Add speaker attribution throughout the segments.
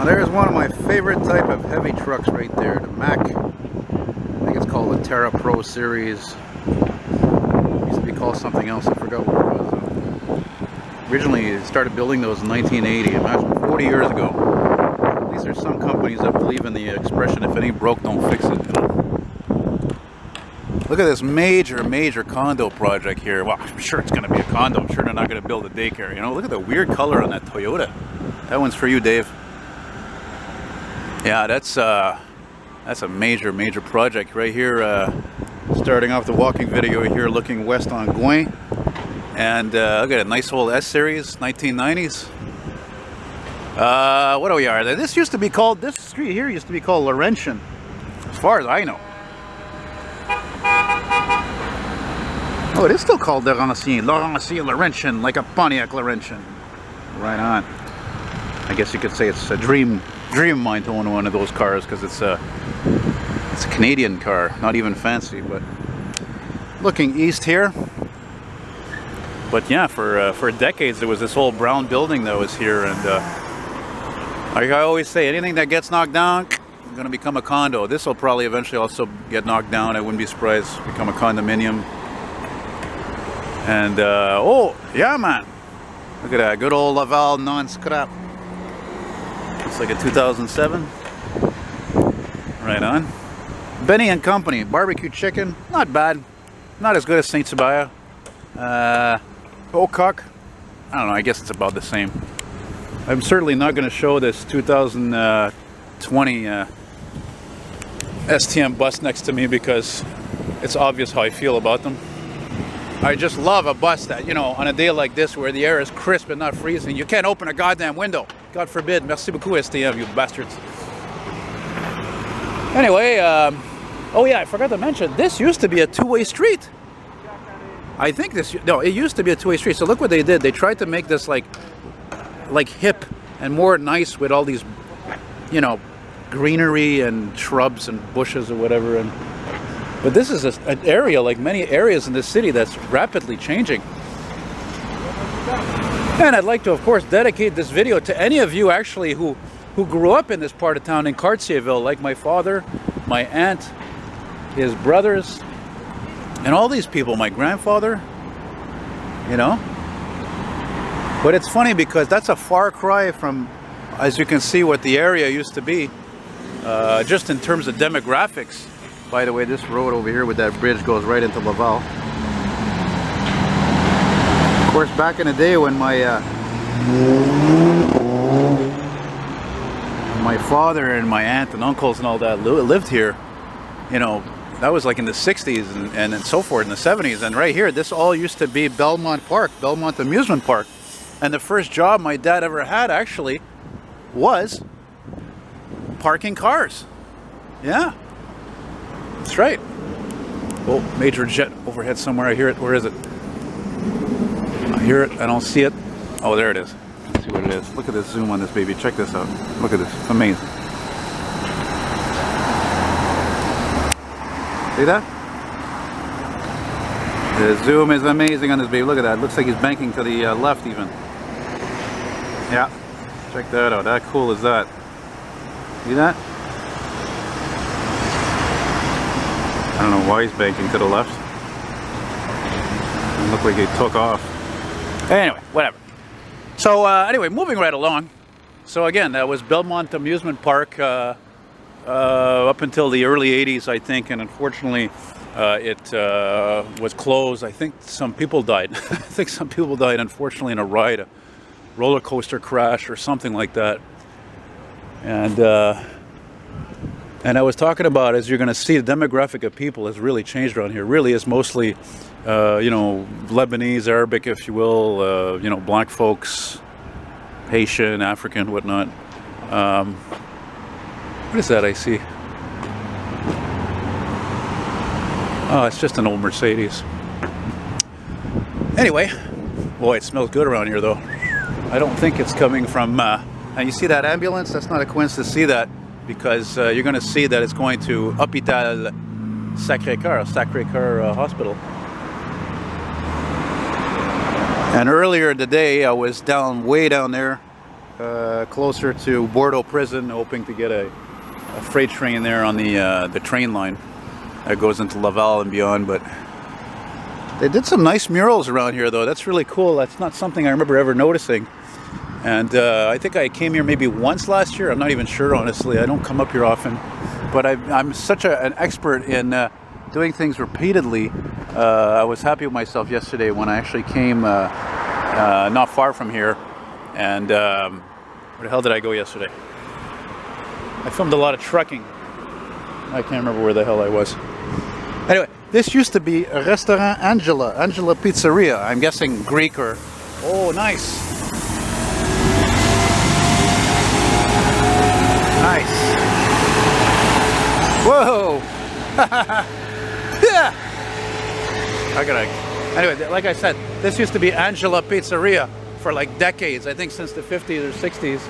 Speaker 1: There's one of my favorite type of heavy trucks right there, the Mack. I think it's called the Terra Pro Series. It used to be called something else, I forgot what it was. Originally, it started building those in 1980, imagine 40 years ago. At least there's some companies that believe in the expression, if it ain't broke, don't fix it. You know? Look at this major condo project here. Well, I'm sure it's going to be a condo. I'm sure they're not going to build a daycare. You know, look at the weird color on that Toyota. That one's for you, Dave. Yeah, that's a major project right here. Starting off the walking video here, looking west on Gouin, and look at a nice old S series, 1990s. What do we are? This used to be called. This street here used to be called Laurentian, as far as I know. Oh, it is still called Laurentian, Laurentian, like a Pontiac Laurentian. Right on. I guess you could say it's a dream of mine to own one of those cars, because it's a Canadian car, not even fancy. But looking east here, but yeah, for decades there was this old brown building that was here, and like I always say, anything that gets knocked down is going to become a condo. This will probably eventually also get knocked down. I wouldn't be surprised, become a condominium. And oh yeah, man, look at that good old Laval non-scrap. It's like a 2007. Right on. Benny and Company barbecue chicken, not bad, not as good as Saint Sabaya. Ocock, I don't know, I guess it's about the same. I'm certainly not going to show this 2020 STM bus next to me, because it's obvious how I feel about them. I just love a bus that, you know, on a day like this where the air is crisp and not freezing, you can't open a goddamn window. God forbid. Merci beaucoup, STM, you bastards. Anyway, oh yeah, I forgot to mention, this used to be a two-way street. I think this, no, it used to be a two-way street. So look what they did. They tried to make this like hip and more nice with all these, you know, greenery and shrubs and bushes or whatever. But this is an area, like many areas in this city, that's rapidly changing. And I'd like to, of course, dedicate this video to any of you actually who grew up in this part of town in Catierville, like my father, my aunt, his brothers, and all these people, my grandfather, you know. But it's funny because that's a far cry from, as you can see, what the area used to be, just in terms of demographics. By the way, this road over here with that bridge goes right into Laval. Of course, back in the day when my father and my aunt and uncles and all that lived here, you know, that was like in the 60s and so forth, in the 70s. And right here, this all used to be Belmont Park, Belmont Amusement Park. And the first job my dad ever had actually was parking cars. Yeah. That's right. Oh, major jet overhead somewhere. I hear it. Where is it? I hear it. I don't see it. Oh, there it is. Let's see what it is. Look at this zoom on this baby. Check this out. Look at this. It's amazing. See that? The zoom is amazing on this baby. Look at that. It looks like he's banking to the left even. Yeah. Check that out. How cool is that? See that? I don't know why he's banking to the left. It looked like he took off. Anyway, whatever. So anyway, moving right along. So again, that was Belmont Amusement Park up until the early 80s, I think, and unfortunately it was closed. I think some people died. I think some people died, unfortunately, in a ride, a roller coaster crash or something like that. And I was talking about, as you're going to see, the demographic of people has really changed around here. Really is mostly, you know, Lebanese, Arabic, if you will, you know, black folks, Haitian, African, whatnot. What is that I see? Oh, it's just an old Mercedes. Anyway, boy, it smells good around here, though. I don't think it's coming from, now you see that ambulance? That's not a coincidence to see that, because you're going to see that it's going to Hôpital Sacré-Cœur Hospital. And earlier today, I was way down there closer to Bordeaux Prison, hoping to get a freight train there on the train line that goes into Laval and beyond. But they did some nice murals around here, though. That's really cool. That's not something I remember ever noticing. And I think I came here maybe once last year. I'm not even sure, honestly. I don't come up here often. But I'm such an expert in doing things repeatedly. I was happy with myself yesterday when I actually came not far from here. And where the hell did I go yesterday? I filmed a lot of trucking. I can't remember where the hell I was. Anyway, this used to be a restaurant Angelo Pizzeria. I'm guessing Greek or... Oh, nice. Nice. Whoa. Yeah. Anyway, like I said, this used to be Angelo Pizzeria for like decades. I think since the 50s or 60s.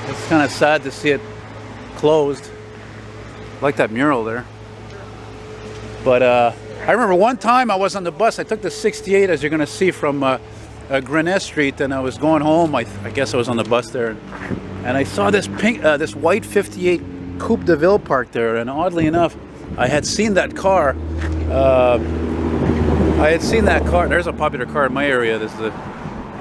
Speaker 1: It's kind of sad to see it closed. I like that mural there. But I remember one time I was on the bus. I took the 68, as you're going to see, from Grenette Street, and I was going home. I guess I was on the bus there, and I saw this this white 58 Coupe de Ville parked there. And oddly enough, I had seen that car. There's a popular car in my area. This is a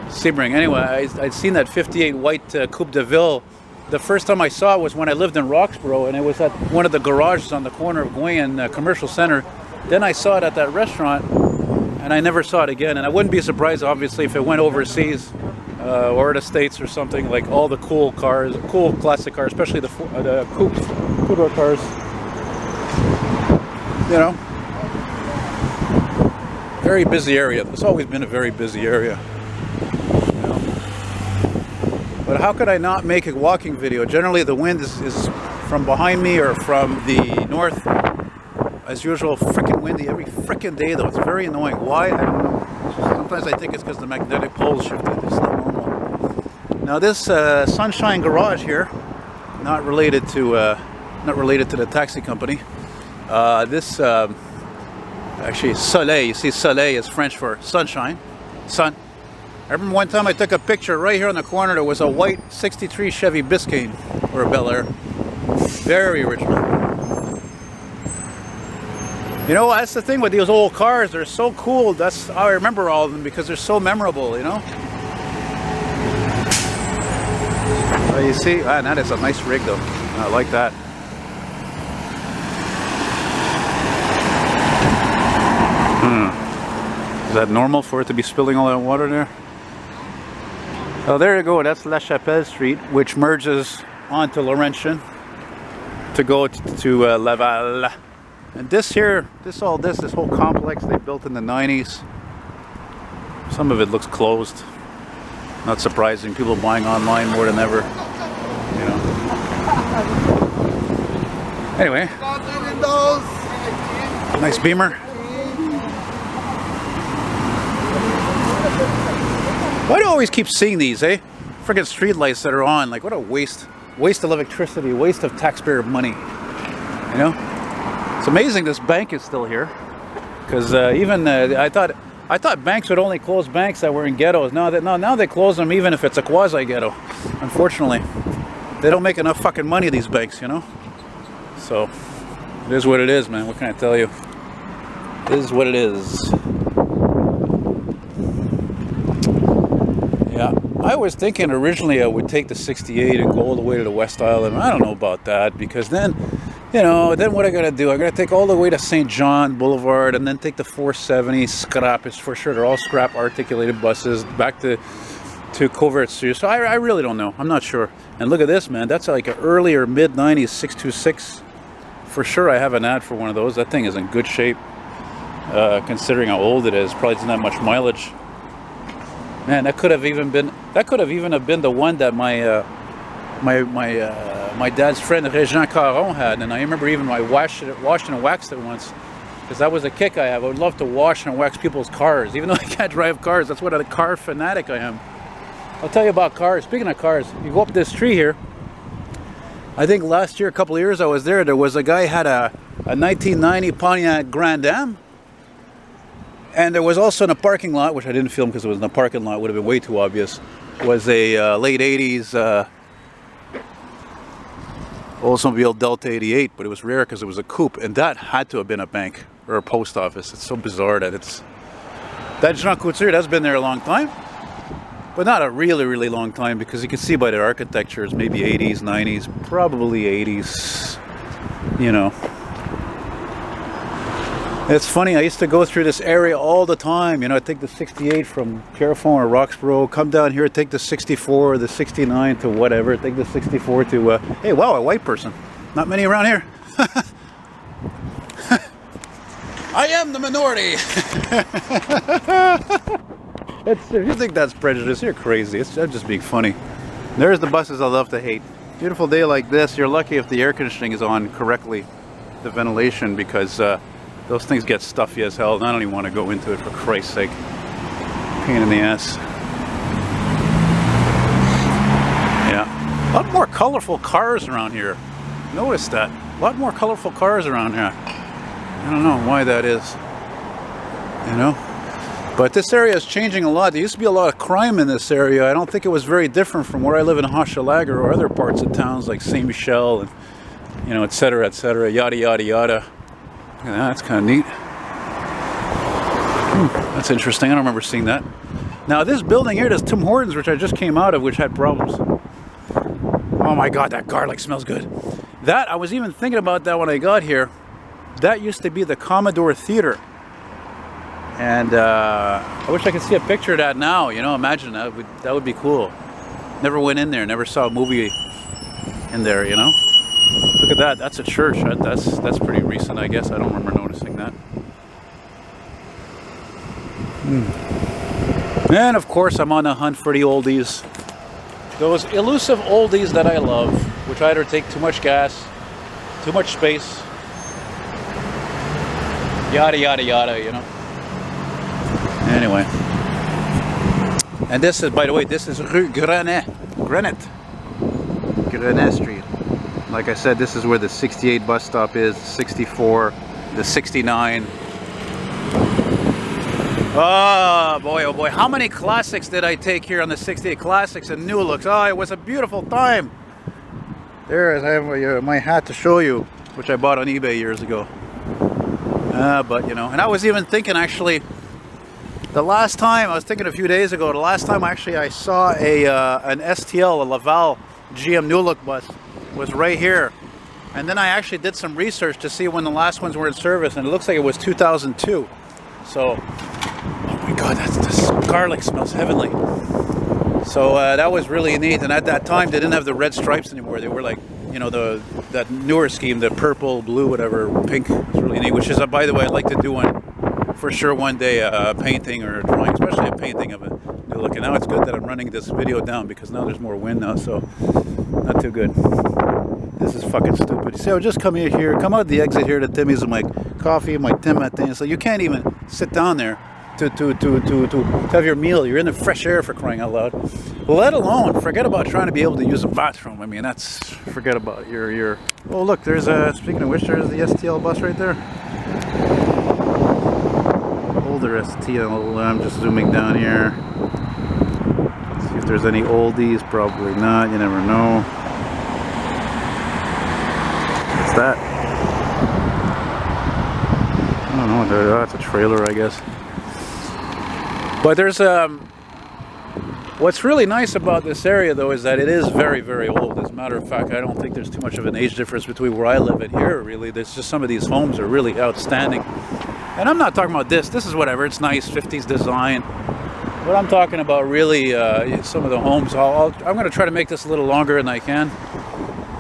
Speaker 1: Sebring. Anyway, I'd seen that 58 white Coupe de Ville. The first time I saw it was when I lived in Roxborough, and it was at one of the garages on the corner of Gouin Commercial Center. Then I saw it at that restaurant, and I never saw it again. And I wouldn't be surprised, obviously, if it went overseas or the States or something. Like all the cool cars, cool classic cars, especially the coupes, two-door cars. You know, very busy area. It's always been a very busy area. But how could I not make a walking video? Generally the wind is from behind me or from the north. As usual, freaking windy every freaking day though. It's very annoying. Why? I don't know. Sometimes I think it's because the magnetic poles shifted. It's not normal. Now this Sunshine Garage here, not related to the taxi company. Actually Soleil, you see Soleil is French for sunshine, sun. I remember one time I took a picture right here on the corner. There was a white 63 Chevy Biscayne or a Bel Air. Very original. You know, that's the thing with these old cars. They're so cool. That's how I remember all of them, because they're so memorable, you know? You see, man, that is a nice rig though. I like that. Is that normal for it to be spilling all that water there? Oh, there you go. That's La Chapelle Street, which merges onto Laurentian to go to Laval. And this here, this whole complex they built in the 90s. Some of it looks closed. Not surprising. People buying online more than ever. You know. Anyway, nice Beamer. Why do I always keep seeing these, eh? Freaking street lights that are on. Like, what a waste of electricity, waste of taxpayer money. You know? It's amazing this bank is still here. Because I thought banks would only close banks that were in ghettos. Now they close them even if it's a quasi-ghetto. Unfortunately, they don't make enough fucking money, these banks, you know? So, it is what it is, man. What can I tell you? It is what it is. Yeah, I was thinking originally I would take the 68 and go all the way to the West Island. I don't know about that, because then, you know, then what I gotta do? I gotta take all the way to St. John Boulevard and then take the 470 scrap. It's for sure, they're all scrap articulated buses back to Covert Street. So I really don't know. I'm not sure. And look at this, man. That's like an earlier mid-90s 626. For sure I have an ad for one of those. That thing is in good shape, considering how old it is. Probably doesn't have much mileage. Man, that could have even been the one that my dad's friend Régent Caron had, and I remember even I washed and waxed it once, because that was a kick I have. I would love to wash and wax people's cars, even though I can't drive cars. That's what a car fanatic I am. I'll tell you about cars. Speaking of cars, you go up this tree here. I think last year, a couple of years I was there. There was a guy who had a 1990 Pontiac Grand Am. And there was also in a parking lot, which I didn't film because it was in a parking lot, would have been way too obvious. was a late 80s Oldsmobile Delta 88, but it was rare because it was a coupe, and that had to have been a bank or a post office. It's so bizarre that it's... That Jean Couture, that's been there a long time, but not a really, really long time, because you can see by the architecture it's maybe 80s, 90s, probably 80s, you know. It's funny, I used to go through this area all the time, you know. I'd take the 68 from Carrefour or Roxborough, come down here, take the 64 or the 69 to whatever, take the 64 to, hey, wow, a white person. Not many around here. I am the minority. If you think that's prejudice, you're crazy. I'm just being funny. There's the buses I love to hate. Beautiful day like this, you're lucky if the air conditioning is on correctly, the ventilation, because those things get stuffy as hell, and I don't even want to go into it, for Christ's sake. Pain in the ass. Yeah. A lot more colorful cars around here. Notice that. A lot more colorful cars around here. I don't know why that is. You know? But this area is changing a lot. There used to be a lot of crime in this area. I don't think it was very different from where I live in Hochelaga or other parts of towns like Saint Michel and, you know, etc., yada, yada, yada. Yeah, that's kind of neat. That's interesting. I don't remember seeing that. Now this building here, this Tim Hortons, which I just came out of, which had problems. Oh my God, that garlic smells good. That, I was even thinking about that when I got here. That used to be the Commodore Theater. And I wish I could see a picture of that now. You know, imagine that would be cool. Never went in there, never saw a movie in there, you know. Look at that, that's a church. That's pretty recent, I guess. I don't remember noticing that. And of course, I'm on the hunt for the oldies. Those elusive oldies that I love, which either take too much gas, too much space, yada, yada, yada, you know. Anyway. And this is, by the way, this is Rue Grenet Street. Like I said, this is where the 68 bus stop is, the 64, the 69. Oh boy, how many classics did I take here on the 68? Classics and new looks. Oh, it was a beautiful time. There, I have my hat to show you, which I bought on eBay years ago. But you know, and I was even thinking, actually, the last time, I was thinking a few days ago, the last time actually I saw an STL, a Laval GM new look bus, was right here. And then I actually did some research to see when the last ones were in service, and it looks like it was 2002. So, oh my God, this garlic smells heavenly. So that was really neat. And at that time, they didn't have the red stripes anymore. They were like, you know, that newer scheme, the purple, blue, whatever, pink. It's really neat. Which is, by the way, I'd like to do for sure one day, a painting or a drawing, especially a painting of a new look. And now it's good that I'm running this video down, because now there's more wind now, so not too good. This is fucking stupid. You see, I would just come here, come out the exit here to Timmy's with my coffee and my Tim Matin. So you can't even sit down there to have your meal. You're in the fresh air, for crying out loud. Let alone, forget about trying to be able to use a bathroom. I mean, that's, forget about your. Oh look, there's a, speaking of which, there's the STL bus right there. Older STL, I'm just zooming down here. Let's see if there's any oldies, probably not, you never know. What's that? I don't know, that's a trailer, I guess. But there's what's really nice about this area, though, is that it is very, very old. As a matter of fact, I don't think there's too much of an age difference between where I live and here, really. There's just, some of these homes are really outstanding. And I'm not talking about this. This is whatever. It's nice, 50s design. What I'm talking about, really, some of the homes. I'm going to try to make this a little longer than I can.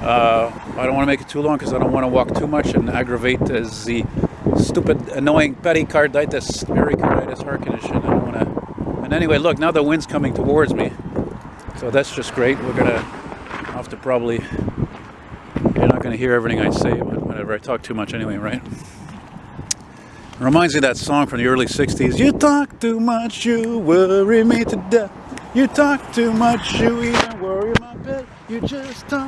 Speaker 1: I don't want to make it too long because I don't want to walk too much and aggravate the stupid, annoying pericarditis heart condition. I don't want to. And anyway, look, now the wind's coming towards me, so that's just great. We're gonna have to probably. You're not gonna hear everything I say, but whatever. I talk too much anyway, right? It reminds me of that song from the early '60s. You talk too much, you worry me to death. You talk too much, you even worry my bed. You just talk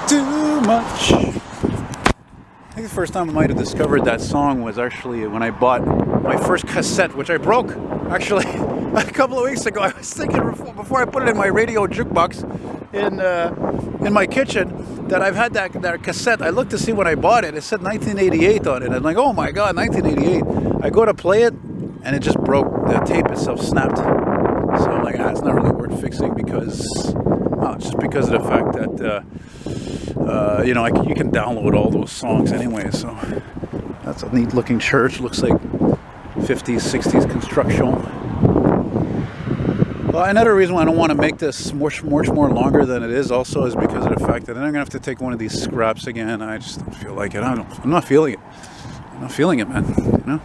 Speaker 1: too much. I think the first time I might have discovered that song was actually when I bought my first cassette, which I broke. Actually, a couple of weeks ago, I was thinking before I put it in my radio jukebox in my kitchen that I've had that cassette. I looked to see when I bought it. It said 1988 on it. I'm like, oh my God, 1988. I go to play it, and it just broke. The tape itself snapped. So I'm like, it's not really worth fixing because, well, just because of the fact that, you know, you can download all those songs anyway. So that's a neat looking church. Looks like 50s, 60s construction. Well, another reason why I don't want to make this much more longer than it is also is because of the fact that then I'm going to have to take one of these scraps again. I just don't feel like it. I'm not feeling it. I'm not feeling it, man. You know?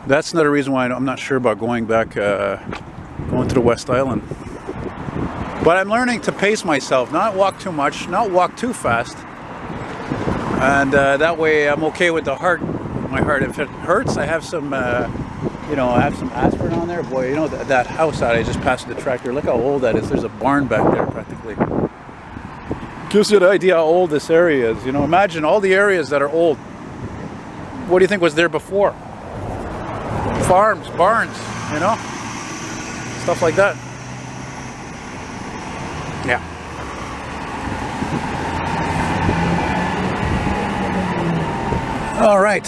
Speaker 1: That's another reason why I'm not sure about going back, going to the West Island. But I'm learning to pace myself, not walk too much, not walk too fast. And that way I'm okay with the heart. My heart, if it hurts, I have some, you know, I have some aspirin on there. Boy, you know, that house that I just passed the tractor, look how old that is. There's a barn back there practically. Gives you an idea how old this area is. You know, imagine all the areas that are old. What do you think was there before? Farms, barns, you know, stuff like that. Yeah. All right.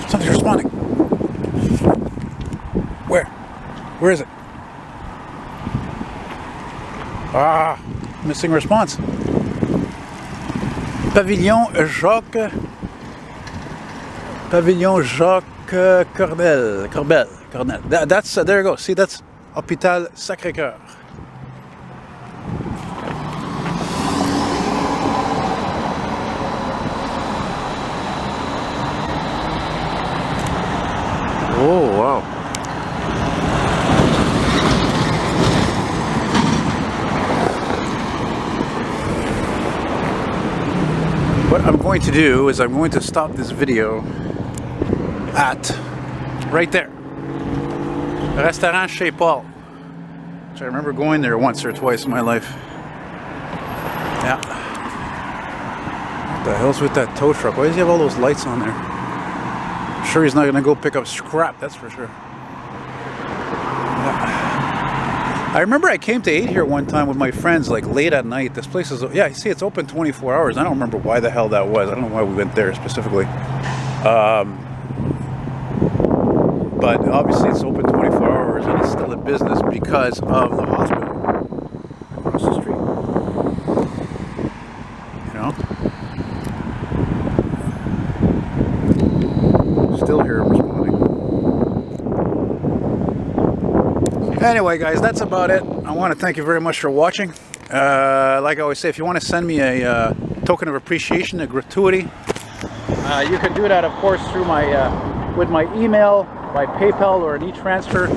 Speaker 1: Something's responding. Where? Where is it? Ah, missing response. Pavillon Jacques Cornel. That's there you go. See, that's Hôpital Sacré-Cœur. Oh, wow. What I'm going to do is I'm going to stop this video at right there. Restaurant Chez Paul. Which I remember going there once or twice in my life. Yeah. What the hell's with that tow truck? Why does he have all those lights on there? I'm sure he's not gonna go pick up scrap, that's for sure. Yeah. I remember I came to 8 here one time with my friends, like late at night. This place is, yeah, you see it's open 24 hours. I don't remember why the hell that was. I don't know why we went there specifically. But obviously it's open 24 hours and it's still in business because of the hospital across the street. You know? Still here responding. Anyway, guys, that's about it. I want to thank you very much for watching. Like I always say, if you want to send me a token of appreciation, a gratuity, you can do that, of course, through my with my email, by PayPal, or an e-transfer.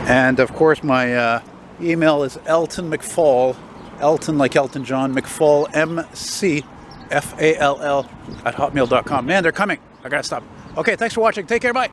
Speaker 1: And of course my email is eltonmcfall, Elton like Elton John, McFall, MCFALL @hotmail.com. Man, they're coming. I gotta stop. Okay, thanks for watching. Take care. Bye.